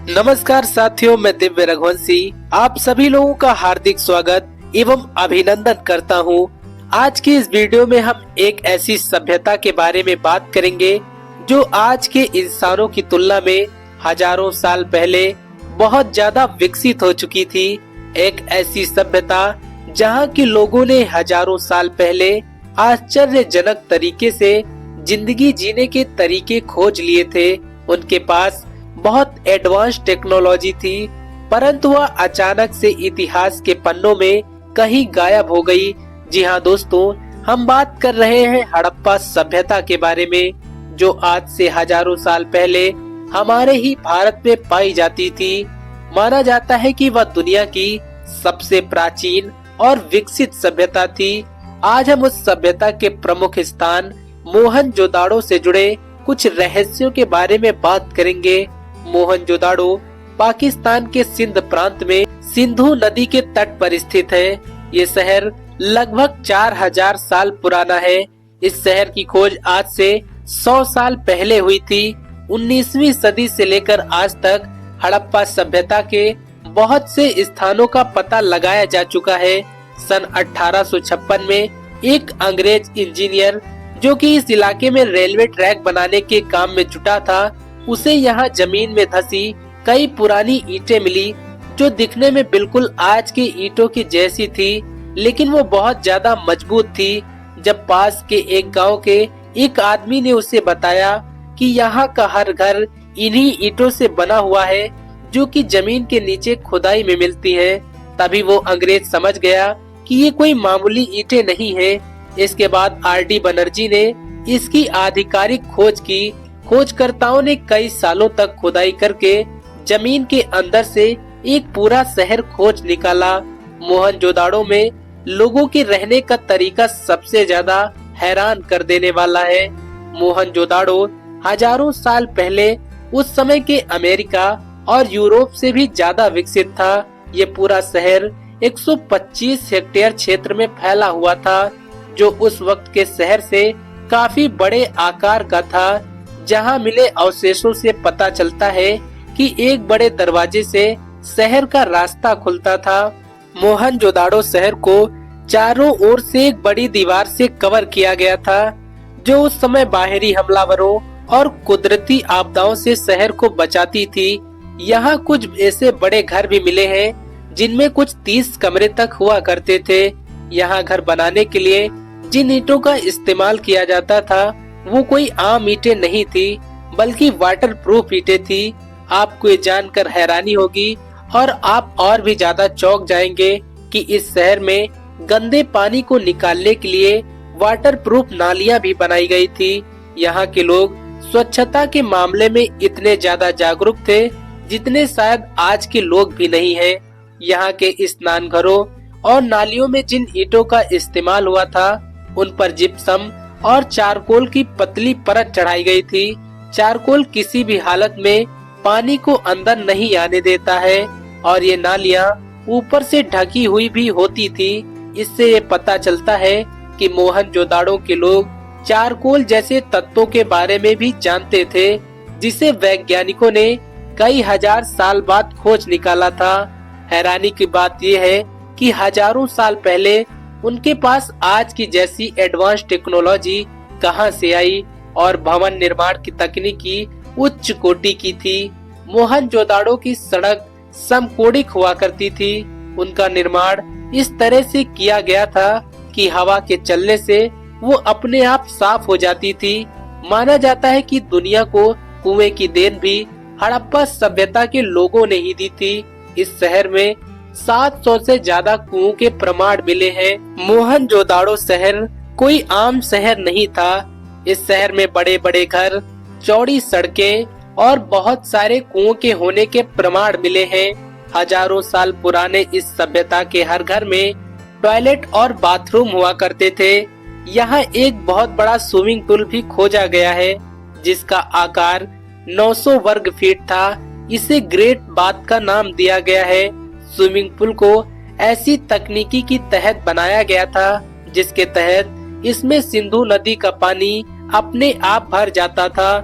नमस्कार साथियों, मैं दिव्य रघुवंशी आप सभी लोगों का हार्दिक स्वागत एवं अभिनंदन करता हूं। आज की इस वीडियो में हम एक ऐसी सभ्यता के बारे में बात करेंगे जो आज के इंसानों की तुलना में हजारों साल पहले बहुत ज्यादा विकसित हो चुकी थी। एक ऐसी सभ्यता जहां के लोगों ने हजारों साल पहले आश्चर्यजनक तरीके से जिंदगी जीने के तरीके खोज लिए थे। उनके पास बहुत एडवांस टेक्नोलॉजी थी, परंतु वह अचानक से इतिहास के पन्नों में कहीं गायब हो गई। जी हाँ दोस्तों, हम बात कर रहे हैं हड़प्पा सभ्यता के बारे में, जो आज से हजारों साल पहले हमारे ही भारत में पाई जाती थी। माना जाता है कि वह दुनिया की सबसे प्राचीन और विकसित सभ्यता थी। आज हम उस सभ्यता के प्रमुख स्थान मोहनजोदाड़ो से जुड़े कुछ रहस्यों के बारे में बात करेंगे। मोहनजोदाड़ो पाकिस्तान के सिंध प्रांत में सिंधु नदी के तट पर स्थित है। ये शहर लगभग 4000 साल पुराना है। इस शहर की खोज आज से 100 साल पहले हुई थी। 19वीं सदी से लेकर आज तक हड़प्पा सभ्यता के बहुत से स्थानों का पता लगाया जा चुका है। सन 1856 में एक अंग्रेज इंजीनियर जो कि इस इलाके में रेलवे ट्रैक बनाने के काम में जुटा था, उसे यहाँ जमीन में धसी कई पुरानी ईंटें मिली जो दिखने में बिल्कुल आज के ईंटों की जैसी थी, लेकिन वो बहुत ज्यादा मजबूत थी। जब पास के एक गांव के एक आदमी ने उसे बताया कि यहाँ का हर घर इन्हीं ईंटों से बना हुआ है जो कि जमीन के नीचे खुदाई में मिलती है, तभी वो अंग्रेज समझ गया कि ये कोई मामूली ईंटें नहीं है। इसके बाद आर.डी. बनर्जी ने इसकी आधिकारिक खोज की। खोजकर्ताओं ने कई सालों तक खुदाई करके जमीन के अंदर से एक पूरा शहर खोज निकाला। मोहनजोदाड़ो में लोगों के रहने का तरीका सबसे ज्यादा हैरान कर देने वाला है। मोहनजोदाड़ो हजारों साल पहले उस समय के अमेरिका और यूरोप से भी ज्यादा विकसित था। ये पूरा शहर 125 हेक्टेयर क्षेत्र में फैला हुआ था, जो उस वक्त के शहर से काफी बड़े आकार का था। जहां मिले अवशेषों से पता चलता है कि एक बड़े दरवाजे से शहर का रास्ता खुलता था। मोहनजोदाड़ो शहर को चारों ओर से एक बड़ी दीवार से कवर किया गया था, जो उस समय बाहरी हमलावरों और कुदरती आपदाओं से शहर को बचाती थी। यहाँ कुछ ऐसे बड़े घर भी मिले हैं जिनमें कुछ 30 कमरे तक हुआ करते थे। यहाँ घर बनाने के लिए जिन ईंटों का इस्तेमाल किया जाता था वो कोई आम ईंटें नहीं थी, बल्कि वाटर प्रूफ ईंटें थी। आपको ये जानकर हैरानी होगी और आप और भी ज्यादा चौंक जाएंगे कि इस शहर में गंदे पानी को निकालने के लिए वाटर प्रूफ नालियां भी बनाई गई थी। यहाँ के लोग स्वच्छता के मामले में इतने ज्यादा जागरूक थे जितने शायद आज के लोग भी नहीं हैं। यहाँ के स्नान घरों और नालियों में जिन ईंटों का इस्तेमाल हुआ था उन पर जिप्सम और चारकोल की पतली परत चढ़ाई गई थी। चारकोल किसी भी हालत में पानी को अंदर नहीं आने देता है और ये नालियां ऊपर से ढकी हुई भी होती थी। इससे ये पता चलता है कि मोहनजोदाड़ो के लोग चारकोल जैसे तत्वों के बारे में भी जानते थे, जिसे वैज्ञानिकों ने कई हजार साल बाद खोज निकाला था। हैरानी की बात यह है कि हजारों साल पहले उनके पास आज की जैसी एडवांस टेक्नोलॉजी कहां से आई और भवन निर्माण की तकनीकी उच्च कोटि की थी। मोहनजोदाड़ो की सड़क समकोणिक हुआ करती थी। उनका निर्माण इस तरह से किया गया था कि हवा के चलने से वो अपने आप साफ हो जाती थी। माना जाता है कि दुनिया को कुएं की देन भी हड़प्पा सभ्यता के लोगों ने ही दी थी। इस शहर में 700 से ज्यादा कुओं के प्रमाण मिले हैं। मोहनजोदाड़ो शहर कोई आम शहर नहीं था। इस शहर में बड़े बड़े घर, चौड़ी सड़कें और बहुत सारे कुओं के होने के प्रमाण मिले हैं। हजारों साल पुराने इस सभ्यता के हर घर में टॉयलेट और बाथरूम हुआ करते थे। यहाँ एक बहुत बड़ा स्विमिंग पूल भी खोजा गया है, जिसका आकार 900 वर्ग फीट था। इसे ग्रेट बाथ का नाम दिया गया है। स्विमिंग पूल को ऐसी तकनीकी की तहत बनाया गया था जिसके तहत इसमें सिंधु नदी का पानी अपने आप भर जाता था।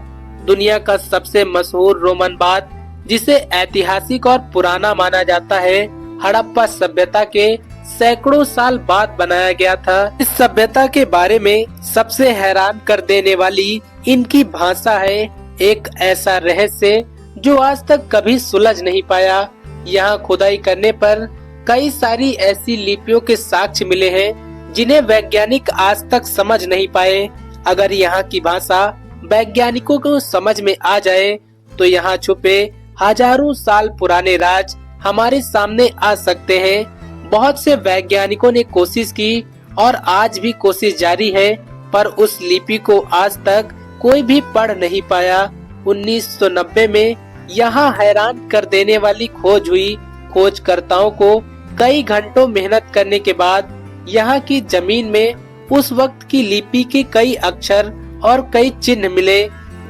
दुनिया का सबसे मशहूर रोमन बाथ जिसे ऐतिहासिक और पुराना माना जाता है, हड़प्पा सभ्यता के सैकड़ों साल बाद बनाया गया था। इस सभ्यता के बारे में सबसे हैरान कर देने वाली इनकी भाषा है, एक ऐसा रहस्य जो आज तक कभी सुलझ नहीं पाया। यहाँ खुदाई करने पर कई सारी ऐसी लिपियों के साक्ष्य मिले हैं जिन्हें वैज्ञानिक आज तक समझ नहीं पाए। अगर यहाँ की भाषा वैज्ञानिकों को समझ में आ जाए तो यहाँ छुपे हजारों साल पुराने राज हमारे सामने आ सकते हैं। बहुत से वैज्ञानिकों ने कोशिश की और आज भी कोशिश जारी है, पर उस लिपि को आज तक कोई भी पढ़ नहीं पाया। 1990 में यहाँ हैरान कर देने वाली खोज हुई। खोजकर्ताओं को कई घंटों मेहनत करने के बाद यहाँ की जमीन में उस वक्त की लिपि के कई अक्षर और कई चिन्ह मिले।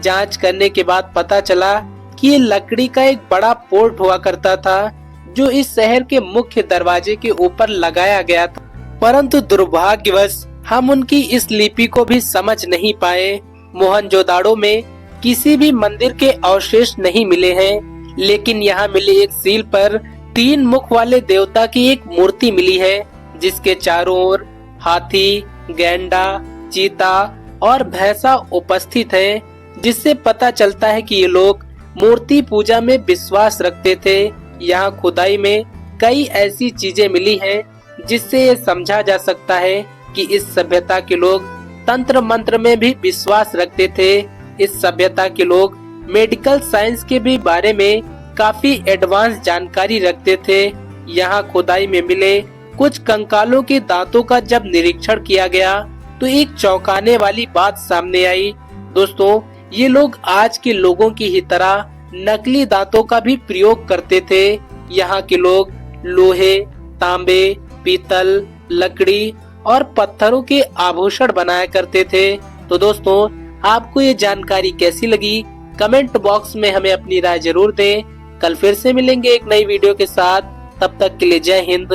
जांच करने के बाद पता चला कि ये लकड़ी का एक बड़ा पोर्ट हुआ करता था जो इस शहर के मुख्य दरवाजे के ऊपर लगाया गया था, परंतु दुर्भाग्यवश हम उनकी इस लिपि को भी समझ नहीं पाए। मोहनजोदाड़ो में किसी भी मंदिर के अवशेष नहीं मिले हैं, लेकिन यहाँ मिले एक सील पर 3 मुख वाले देवता की एक मूर्ति मिली है, जिसके चारों ओर हाथी, गैंडा, चीता और भैंसा उपस्थित है, जिससे पता चलता है कि ये लोग मूर्ति पूजा में विश्वास रखते थे। यहाँ खुदाई में कई ऐसी चीजें मिली हैं जिससे ये समझा जा सकता है कि इस सभ्यता के लोग तंत्र मंत्र में भी विश्वास रखते थे। इस सभ्यता के लोग मेडिकल साइंस के भी बारे में काफी एडवांस जानकारी रखते थे। यहाँ खुदाई में मिले कुछ कंकालों के दांतों का जब निरीक्षण किया गया तो एक चौंकाने वाली बात सामने आई। दोस्तों, ये लोग आज के लोगों की ही तरह नकली दांतों का भी प्रयोग करते थे। यहाँ के लोग लोहे, तांबे, पीतल, लकड़ी और पत्थरों के आभूषण बनाया करते थे। तो दोस्तों, आपको ये जानकारी कैसी लगी? कमेंट बॉक्स में हमें अपनी राय जरूर दें। कल फिर से मिलेंगे एक नई वीडियो के साथ। तब तक के लिए जय हिंद,